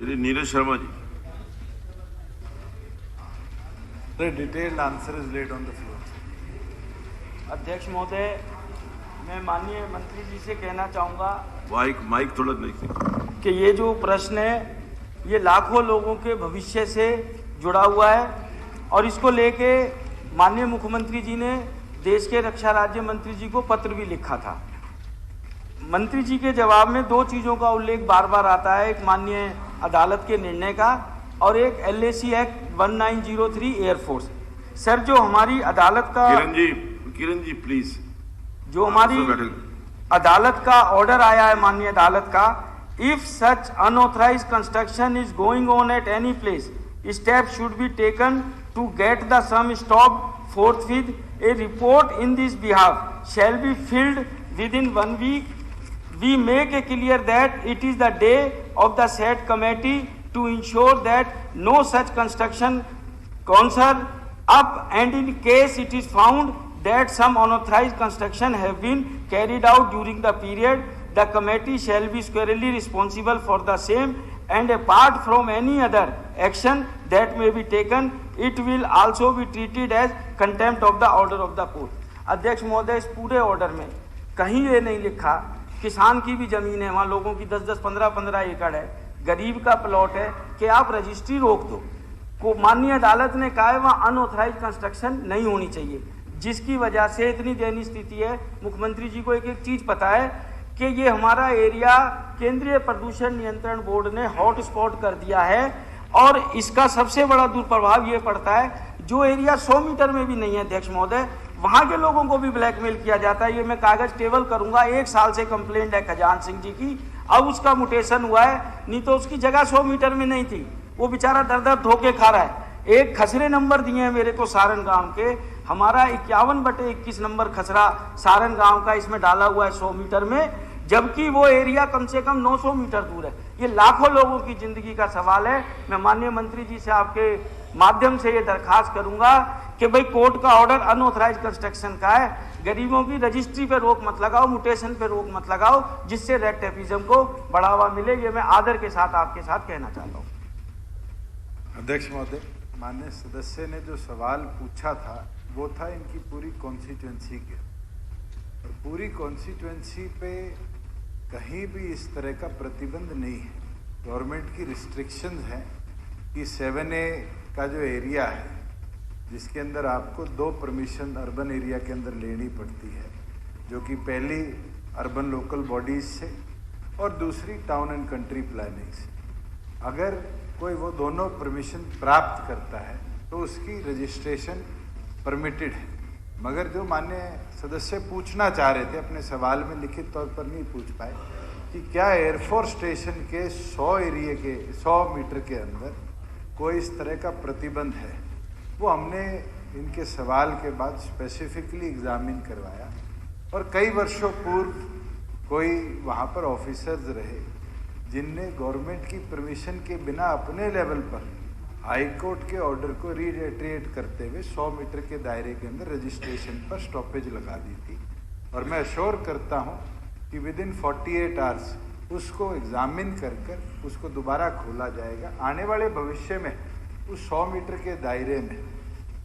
Shri Neeraj Sharma ji. The detailed answer is laid on the floor. अध्यक्ष महोदय, मैं माननीय मंत्री जी से कहना चाहूँगा माइक थोड़ा नहीं कि ये जो प्रश्न है ये लाखों लोगों के भविष्य से जुड़ा हुआ है और इसको लेके माननीय मुख्यमंत्री जी ने देश के रक्षा राज्य मंत्री जी को पत्र भी लिखा था। मंत्री जी के जवाब में दो चीज़ों का उल्लेख बार बार आता है, एक माननीय अदालत के निर्णय का और एक LAC एक्ट 1903 एयरफोर्स। सर, जो हमारी अदालत का किरण जी प्लीज, जो हमारी अदालत का ऑर्डर आया है माननीय अदालत का, if such unauthorised construction is going on at any place, step should be taken to get the some stop forthwith. A report in this behalf shall be filled within 1 week. We make it clear that it is the day of the said committee to ensure that no such construction concern up, and in case it is found that some unauthorized construction have been carried out during the period, the committee shall be squarely responsible for the same, and apart from any other action that may be taken, it will also be treated as contempt of the order of the court. अध्यक्ष महोदय, इस पूरे order में कहीं ये नहीं लिखा किसान की भी जमीन है, वहाँ लोगों की 10-10, 15-15 एकड़ है, गरीब का प्लॉट है, कि आप रजिस्ट्री रोक दो। को माननीय अदालत ने कहा है वहाँ अनऑथराइज कंस्ट्रक्शन नहीं होनी चाहिए, जिसकी वजह से इतनी दयनीय स्थिति है। मुख्यमंत्री जी को एक एक चीज़ पता है कि ये हमारा एरिया केंद्रीय प्रदूषण नियंत्रण बोर्ड ने हॉट स्पॉट कर दिया है और इसका सबसे बड़ा दुष्प्रभाव ये पड़ता है जो एरिया 100 मीटर में भी नहीं है अध्यक्ष महोदय, वहाँ के लोगों को भी ब्लैकमेल किया जाता है। ये मैं कागज टेबल करूँगा, 1 साल से कंप्लेंट है खजान सिंह जी की, अब उसका मुटेशन हुआ है, नहीं तो उसकी जगह 100 मीटर में नहीं थी, वो बेचारा दर दर धोखे खा रहा है। एक खसरे नंबर दिए हैं मेरे को सारण गांव के, हमारा 51/21 नंबर खसरा सारण गांव का इसमें डाला हुआ है 100 मीटर में, जबकि वो एरिया कम से कम 900 मीटर दूर है। ये लाखों लोगों की जिंदगी का सवाल है। मैं माननीय मंत्री जी से आपके माध्यम से ये दरखास्त करूंगा कि भाई कोर्ट का ऑर्डर अनऑथराइज कंस्ट्रक्शन का है, गरीबों की रजिस्ट्री पे रोक मत लगाओ, मुटेशन पे रोक मत लगाओ, जिससे रेड टेपिज्म को बढ़ावा मिले। ये मैं आदर के साथ आपके साथ कहना चाहता हूँ। अध्यक्ष महोदय, माननीय सदस्य ने जो सवाल पूछा था वो था इनकी पूरी कॉन्स्टिट्यूंसी के, और पूरी कॉन्स्टिट्यूंसी पे कहीं भी इस तरह का प्रतिबंध नहीं है। गवर्नमेंट की रिस्ट्रिक्शंस हैं कि 7A का जो एरिया है जिसके अंदर आपको 2 परमिशन अर्बन एरिया के अंदर लेनी पड़ती है, जो कि पहली अर्बन लोकल बॉडीज से और दूसरी टाउन एंड कंट्री प्लानिंग से। अगर कोई वो दोनों परमिशन प्राप्त करता है तो उसकी रजिस्ट्रेशन परमिटेड है। मगर जो माननीय सदस्य पूछना चाह रहे थे अपने सवाल में, लिखित तौर पर नहीं पूछ पाए, कि क्या एयरफोर्स स्टेशन के 100 मीटर के अंदर कोई इस तरह का प्रतिबंध है, वो हमने इनके सवाल के बाद स्पेसिफिकली एग्जामिन करवाया। और कई वर्षों पूर्व कोई वहाँ पर ऑफिसर्स रहे जिनने गवर्नमेंट की परमिशन के बिना अपने लेवल पर हाई कोर्ट के ऑर्डर को रीरेट्रिएट करते हुए 100 मीटर के दायरे के अंदर रजिस्ट्रेशन पर स्टॉपेज लगा दी थी। और मैं अश्योर करता हूं कि विद इन 48 आवर्स उसको एग्जामिन कर उसको दोबारा खोला जाएगा। आने वाले भविष्य में उस 100 मीटर के दायरे में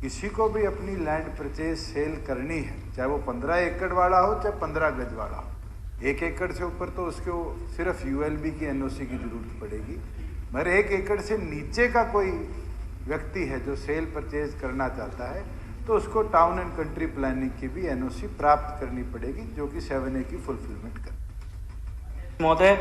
किसी को भी अपनी लैंड परचेज सेल करनी है, चाहे वो 15 एकड़ वाला हो चाहे 15 गज वाला हो, 1 एकड़ से ऊपर तो उसको सिर्फ ULB की NOC की जरूरत पड़ेगी। मगर 1 एकड़ से नीचे का कोई व्यक्ति है जो सेल परचेज करना चाहता है तो उसको टाउन एंड कंट्री प्लानिंग की भी NOC प्राप्त करनी पड़ेगी, जो कि 7A की फुलफिलमेंट कर। महोदय,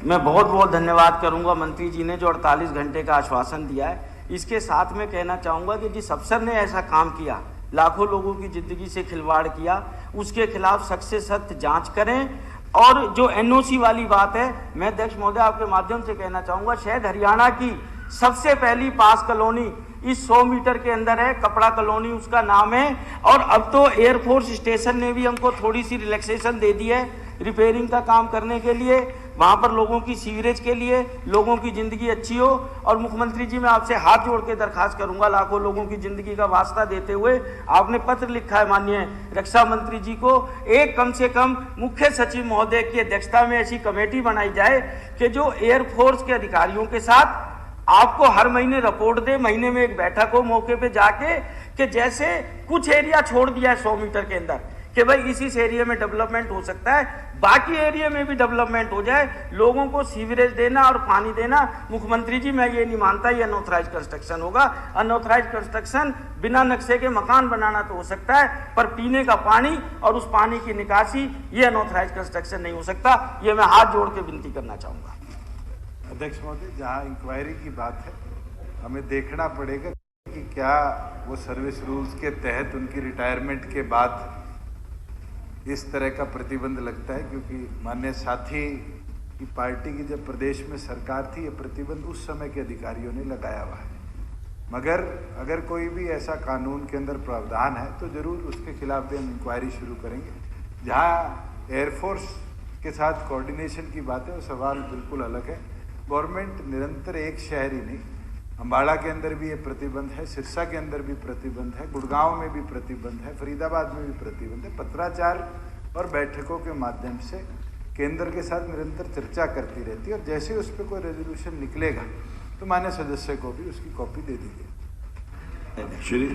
मैं बहुत बहुत धन्यवाद करूंगा मंत्री जी ने जो 48 घंटे का आश्वासन दिया है। इसके साथ में कहना चाहूँगा कि जिस अफसर ने ऐसा काम किया, लाखों लोगों की ज़िंदगी से खिलवाड़ किया, उसके खिलाफ सख्त से सख्त जाँच करें। और जो NOC वाली बात है, मैं अध्यक्ष महोदय आपके माध्यम से कहना चाहूँगा, शायद हरियाणा की सबसे पहली पास कॉलोनी इस 100 मीटर के अंदर है, कपड़ा कॉलोनी उसका नाम है। और अब तो एयरफोर्स स्टेशन ने भी हमको थोड़ी सी रिलैक्सेशन दे दी है रिपेयरिंग का काम करने के लिए, वहाँ पर लोगों की सीवरेज के लिए, लोगों की ज़िंदगी अच्छी हो। और मुख्यमंत्री जी, मैं आपसे हाथ जोड़ के दरखास्त करूंगा, लाखों लोगों की ज़िंदगी का वास्ता देते हुए आपने पत्र लिखा है माननीय रक्षा मंत्री जी को, एक कम से कम मुख्य सचिव महोदय की अध्यक्षता में ऐसी कमेटी बनाई जाए कि जो एयरफोर्स के अधिकारियों के साथ आपको हर महीने रिपोर्ट दे, महीने में एक बैठक हो मौके पे जाके, कि जैसे कुछ एरिया छोड़ दिया है 100 मीटर के अंदर कि भाई इस एरिया में डेवलपमेंट हो सकता है, बाकी एरिया में भी डेवलपमेंट हो जाए, लोगों को सीवरेज देना और पानी देना। मुख्यमंत्री जी, मैं ये नहीं मानता ये अनऑथराइज कंस्ट्रक्शन होगा। अनऑथराइज कंस्ट्रक्शन बिना नक्शे के मकान बनाना तो हो सकता है, पर पीने का पानी और उस पानी की निकासी, ये अनऑथराइज कंस्ट्रक्शन नहीं हो सकता। ये मैं हाथ जोड़ के विनती करना चाहूंगा। अध्यक्ष महोदय, जहां इंक्वायरी की बात है, हमें देखना पड़ेगा कि क्या वो सर्विस रूल्स के तहत उनकी रिटायरमेंट के बाद इस तरह का प्रतिबंध लगता है, क्योंकि माननीय साथी की पार्टी की जब प्रदेश में सरकार थी, ये प्रतिबंध उस समय के अधिकारियों ने लगाया हुआ है। मगर अगर कोई भी ऐसा कानून के अंदर प्रावधान है तो जरूर उसके खिलाफ भी हम इंक्वायरी शुरू करेंगे। जहाँ एयरफोर्स के साथ कोऑर्डिनेशन की बात है, वो सवाल बिल्कुल अलग है। गवर्नमेंट निरंतर एक शहर ही नहीं, अम्बाड़ा के अंदर भी ये प्रतिबंध है, सिरसा के अंदर भी प्रतिबंध है, गुड़गांव में भी प्रतिबंध है, फरीदाबाद में भी प्रतिबंध है। पत्राचार और बैठकों के माध्यम से केंद्र के साथ निरंतर चर्चा करती रहती है, और जैसे उस पर कोई रेजोल्यूशन निकलेगा तो मान्य सदस्य को भी उसकी कॉपी दे दी जाएगी। श्री